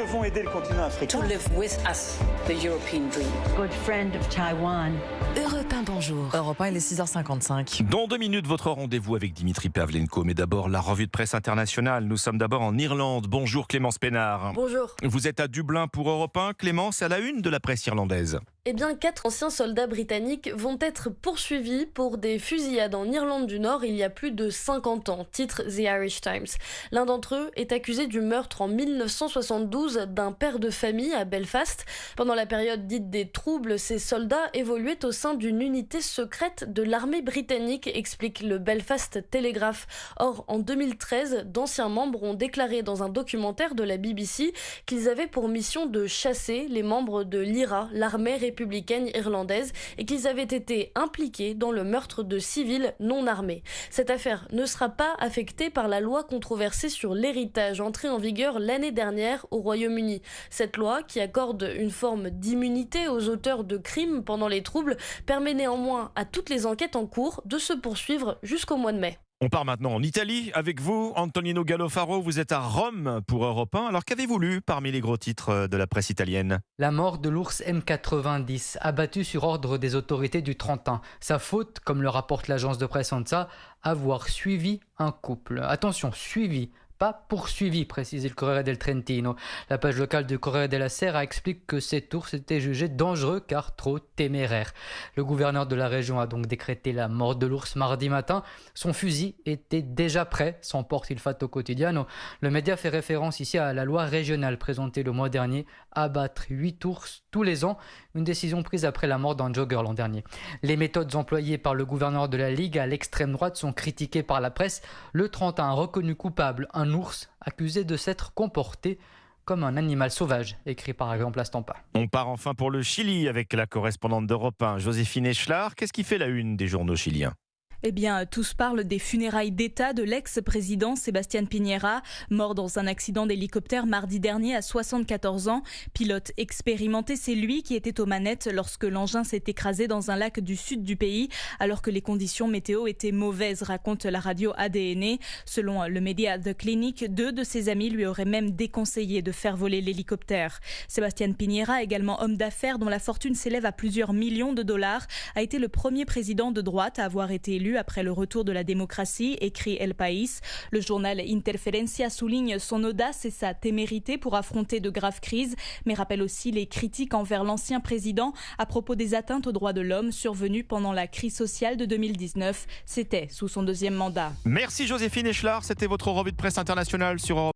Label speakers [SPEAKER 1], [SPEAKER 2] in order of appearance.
[SPEAKER 1] devons aider le continent africain.
[SPEAKER 2] To live with us, the European dream.
[SPEAKER 3] Good friend of Taiwan.
[SPEAKER 4] Europe 1, bonjour.
[SPEAKER 5] Europe 1, il est 6h55.
[SPEAKER 6] Dans 2 minutes, votre rendez-vous avec Dimitri Pavlenko. Mais d'abord, la revue de presse internationale. Nous sommes d'abord en Irlande. Bonjour Clémence Pénard.
[SPEAKER 7] Bonjour.
[SPEAKER 6] Vous êtes à Dublin pour Europe 1. Clémence, à la une de la presse irlandaise.
[SPEAKER 7] Eh bien, 4 anciens soldats britanniques vont être poursuivis pour des fusillades en Irlande du Nord il y a plus de 50 ans, titre The Irish Times. L'un d'entre eux est accusé du meurtre en 1972 d'un père de famille à Belfast. Pendant la période dite des troubles, ces soldats évoluaient au sein d'une unité secrète de l'armée britannique, explique le Belfast Telegraph. Or, en 2013, d'anciens membres ont déclaré dans un documentaire de la BBC qu'ils avaient pour mission de chasser les membres de l'IRA, l'armée républicaine irlandaise, et qu'ils avaient été impliqués dans le meurtre de civils non armés. Cette affaire ne sera pas affectée par la loi controversée sur l'héritage, entrée en vigueur l'année dernière au Royaume-Uni. Cette loi, qui accorde une forme d'immunité aux auteurs de crimes pendant les troubles, permet néanmoins à toutes les enquêtes en cours de se poursuivre jusqu'au mois de mai.
[SPEAKER 6] On part maintenant en Italie avec vous, Antonino Gallofaro. Vous êtes à Rome pour Europe 1. Alors qu'avez-vous lu parmi les gros titres de la presse italienne ?
[SPEAKER 8] La mort de l'ours M90, abattu sur ordre des autorités du Trentin. Sa faute, comme le rapporte l'agence de presse ANSA, avoir suivi un couple. Attention, suivi, pas poursuivi, précise le Corriere del Trentino. La page locale du Corriere della Sera explique que cet ours était jugé dangereux car trop téméraire. Le gouverneur de la région a donc décrété la mort de l'ours mardi matin. Son fusil était déjà prêt, s'emporte il Fatto Quotidiano. Le média fait référence ici à la loi régionale présentée le mois dernier, abattre 8 ours tous les ans, une décision prise après la mort d'un jogger l'an dernier. Les méthodes employées par le gouverneur de la Ligue à l'extrême droite sont critiquées par la presse. Le Trentin a reconnu coupable un ours accusé de s'être comporté comme un animal sauvage, écrit par exemple à Stampa.
[SPEAKER 6] On part enfin pour le Chili avec la correspondante d'Europe 1, Joséphine Echelard. Qu'est-ce qui fait la une des journaux chiliens ?
[SPEAKER 9] Eh bien, tous parlent des funérailles d'État de l'ex-président Sebastián Piñera, mort dans un accident d'hélicoptère mardi dernier à 74 ans. Pilote expérimenté, c'est lui qui était aux manettes lorsque l'engin s'est écrasé dans un lac du sud du pays, alors que les conditions météo étaient mauvaises, raconte la radio ADN. Selon le média The Clinic, 2 de ses amis lui auraient même déconseillé de faire voler l'hélicoptère. Sebastián Piñera, également homme d'affaires dont la fortune s'élève à plusieurs millions de dollars, a été le premier président de droite à avoir été élu après le retour de la démocratie, écrit El País. Le journal Interferencia souligne son audace et sa témérité pour affronter de graves crises, mais rappelle aussi les critiques envers l'ancien président à propos des atteintes aux droits de l'homme survenues pendant la crise sociale de 2019. C'était sous son 2e mandat.
[SPEAKER 6] Merci Joséphine Echelard, c'était votre revue de presse internationale sur Europe 1.